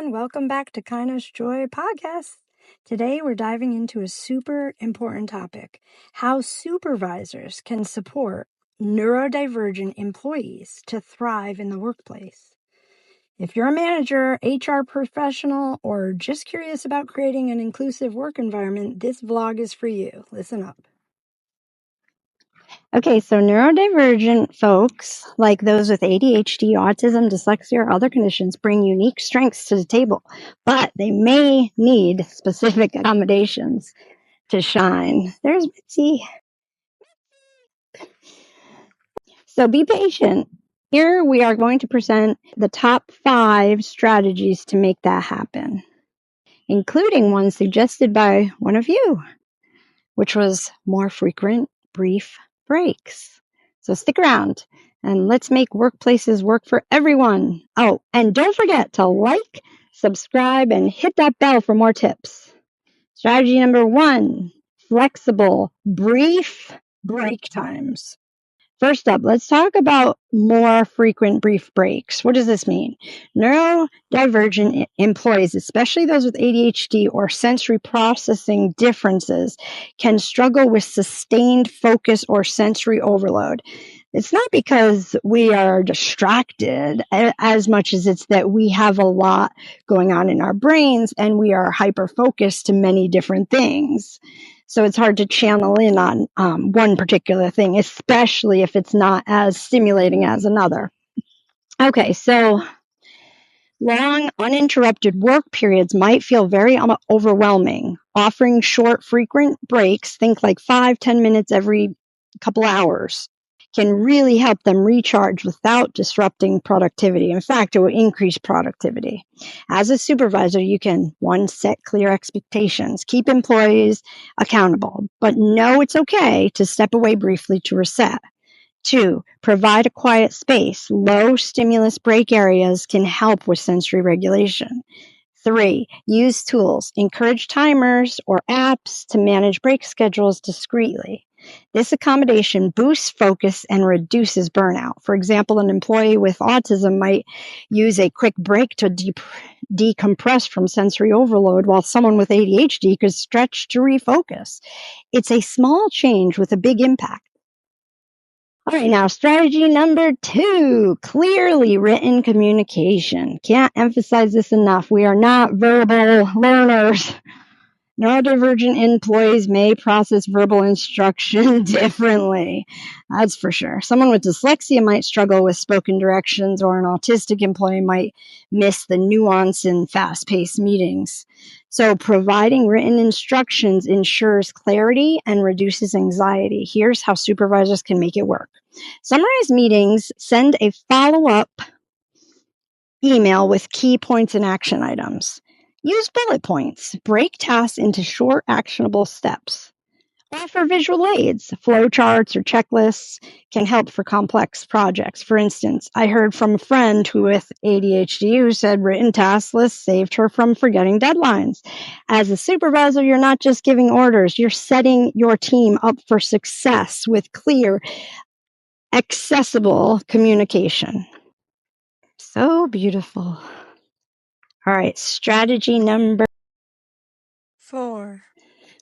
everyone. Welcome back to Kindness Joy Podcast. Today, we're diving into a super important topic: how supervisors can support neurodivergent employees to thrive in the workplace. If you're a manager, HR professional, or just curious about creating an inclusive work environment, this vlog is for you. Listen up. Okay, so neurodivergent folks, like those with ADHD, autism, dyslexia, or other conditions, bring unique strengths to the table, but they may need specific accommodations to shine. There's Bitsy. So be patient. Here we are going to present the top 5 strategies to make that happen, including one suggested by one of you, which was more frequent, brief breaks. So stick around and let's make workplaces work for everyone. Oh, and don't forget to like, subscribe, and hit that bell for more tips. Strategy number 1, flexible, brief break times. First up, let's talk about more frequent brief breaks. What does this mean? Neurodivergent employees, especially those with ADHD or sensory processing differences, can struggle with sustained focus or sensory overload. It's not because we are distracted as much as it's that we have a lot going on in our brains and we are hyper-focused to many different things. So it's hard to channel in on one particular thing, especially if it's not as stimulating as another. Okay, so long, uninterrupted work periods might feel very overwhelming. Offering short, frequent breaks, think like 5-10 minutes every couple hours, can really help them recharge without disrupting productivity. In fact, it will increase productivity. As a supervisor, you can, 1, set clear expectations, keep employees accountable, but know it's okay to step away briefly to reset. 2, provide a quiet space. Low stimulus break areas can help with sensory regulation. 3, use tools. Encourage timers or apps to manage break schedules discreetly. This accommodation boosts focus and reduces burnout. For example, an employee with autism might use a quick break to decompress from sensory overload, while someone with ADHD could stretch to refocus. It's a small change with a big impact. All right, now strategy number 2, clearly written communication. Can't emphasize this enough. We are not verbal learners. Neurodivergent employees may process verbal instruction differently. That's for sure. Someone with dyslexia might struggle with spoken directions, or an autistic employee might miss the nuance in fast-paced meetings. So providing written instructions ensures clarity and reduces anxiety. Here's how supervisors can make it work. Summarize meetings, send a follow-up email with key points and action items. Use bullet points. Break tasks into short, actionable steps. Offer visual aids. Flowcharts or checklists can help for complex projects. For instance, I heard from a friend with ADHD who said written task lists saved her from forgetting deadlines. As a supervisor, you're not just giving orders, you're setting your team up for success with clear, accessible communication. So beautiful. All right, strategy number 4.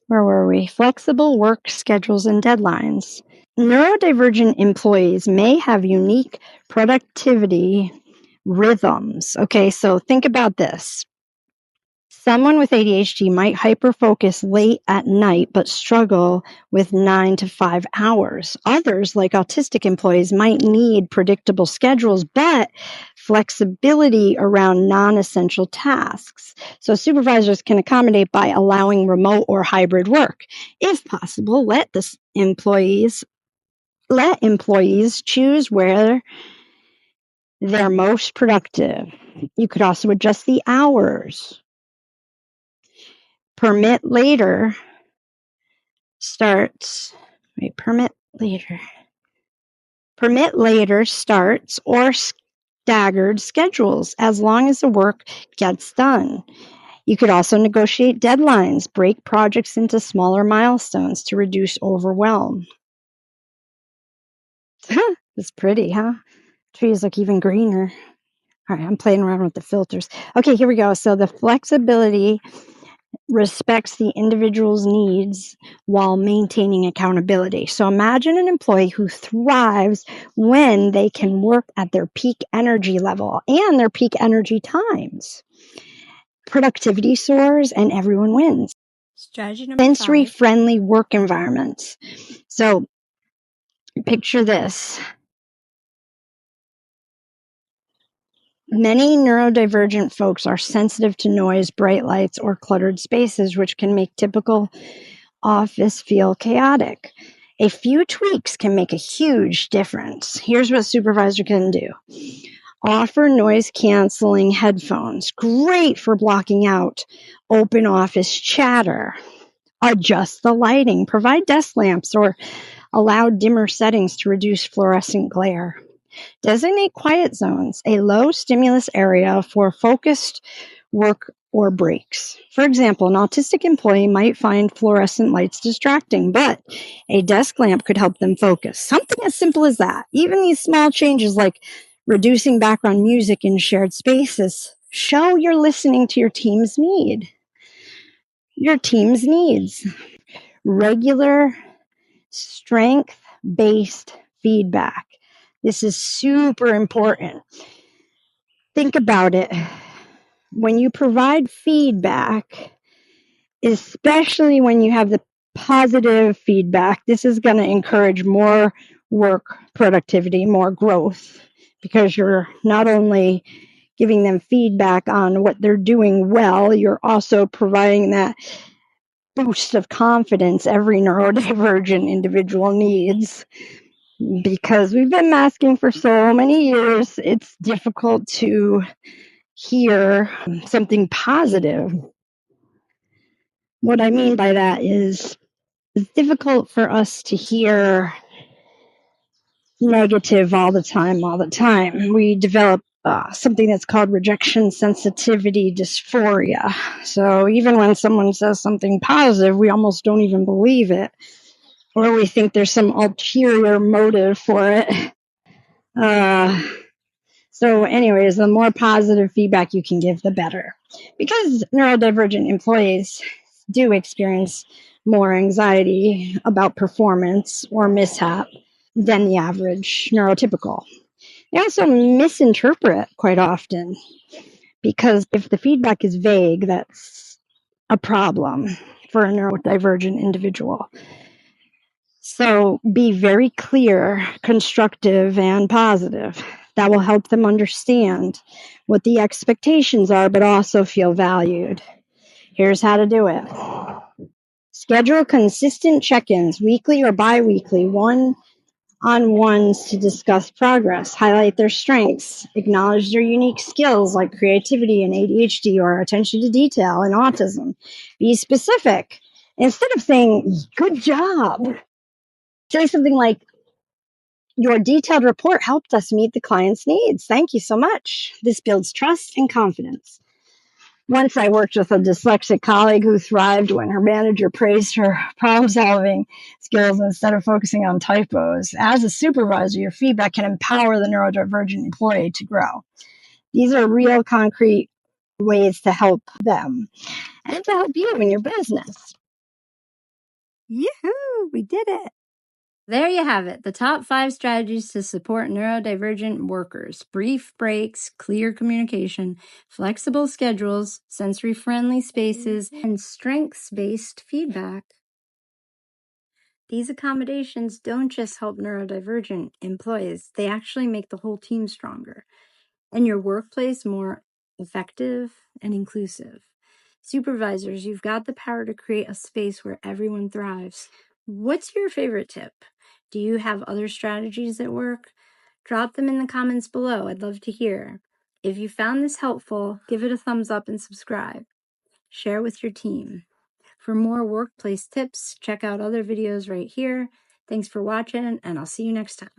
Where were we? Flexible work schedules and deadlines. Neurodivergent employees may have unique productivity rhythms. Okay, so think about this. Someone with ADHD might hyper-focus late at night but struggle with 9 to 5 hours. Others, like autistic employees, might need predictable schedules but flexibility around non-essential tasks. So supervisors can accommodate by allowing remote or hybrid work. If possible, let employees choose where they're most productive. You could also adjust the hours. Permit later starts or staggered schedules as long as the work gets done. You could also negotiate deadlines, break projects into smaller milestones to reduce overwhelm. It's pretty, huh? Trees look even greener. All right, I'm playing around with the filters. Okay, here we go. So the flexibility respects the individual's needs while maintaining accountability. So imagine an employee who thrives when they can work at their peak energy level and their peak energy times. Productivity soars and everyone wins. Strategy number 5. Sensory-friendly work environments. So picture this. Many neurodivergent folks are sensitive to noise, bright lights, or cluttered spaces, which can make typical office feel chaotic. A few tweaks can make a huge difference. Here's what supervisor can do. Offer noise-canceling headphones. Great for blocking out open office chatter. Adjust the lighting. Provide desk lamps or allow dimmer settings to reduce fluorescent glare. Designate quiet zones, a low stimulus area for focused work or breaks. For example, an autistic employee might find fluorescent lights distracting, but a desk lamp could help them focus. Something as simple as that. Even these small changes like reducing background music in shared spaces show you're listening to your team's needs. Regular strength-based feedback. This is super important. Think about it. When you provide feedback, especially when you have the positive feedback, this is going to encourage more work productivity, more growth, because you're not only giving them feedback on what they're doing well, you're also providing that boost of confidence every neurodivergent individual needs. Because we've been masking for so many years, it's difficult to hear something positive. What I mean by that is it's difficult for us to hear negative all the time. We develop something that's called rejection sensitivity dysphoria. So even when someone says something positive, we almost don't even believe it, or we think there's some ulterior motive for it. So anyways, the more positive feedback you can give, the better. Because neurodivergent employees do experience more anxiety about performance or mishap than the average neurotypical. They also misinterpret quite often, because if the feedback is vague, that's a problem for a neurodivergent individual. So be very clear, constructive, and positive. That will help them understand what the expectations are, but also feel valued. Here's how to do it. Schedule consistent check-ins, weekly or bi-weekly, one-on-ones to discuss progress. Highlight their strengths. Acknowledge their unique skills like creativity and ADHD or attention to detail and autism. Be specific. Instead of saying, good job, say something like, your detailed report helped us meet the client's needs. Thank you so much. This builds trust and confidence. Once I worked with a dyslexic colleague who thrived when her manager praised her problem-solving skills instead of focusing on typos. As a supervisor, your feedback can empower the neurodivergent employee to grow. These are real, concrete ways to help them and to help you in your business. Yoo-hoo! We did it! There you have it, the top 5 strategies to support neurodivergent workers. Brief breaks, clear communication, flexible schedules, sensory-friendly spaces, and strengths-based feedback. These accommodations don't just help neurodivergent employees, they actually make the whole team stronger and your workplace more effective and inclusive. Supervisors, you've got the power to create a space where everyone thrives. What's your favorite tip? Do you have other strategies that work? Drop them in the comments below. I'd love to hear. If you found this helpful, give it a thumbs up and subscribe. Share with your team. For more workplace tips, check out other videos right here. Thanks for watching, and I'll see you next time.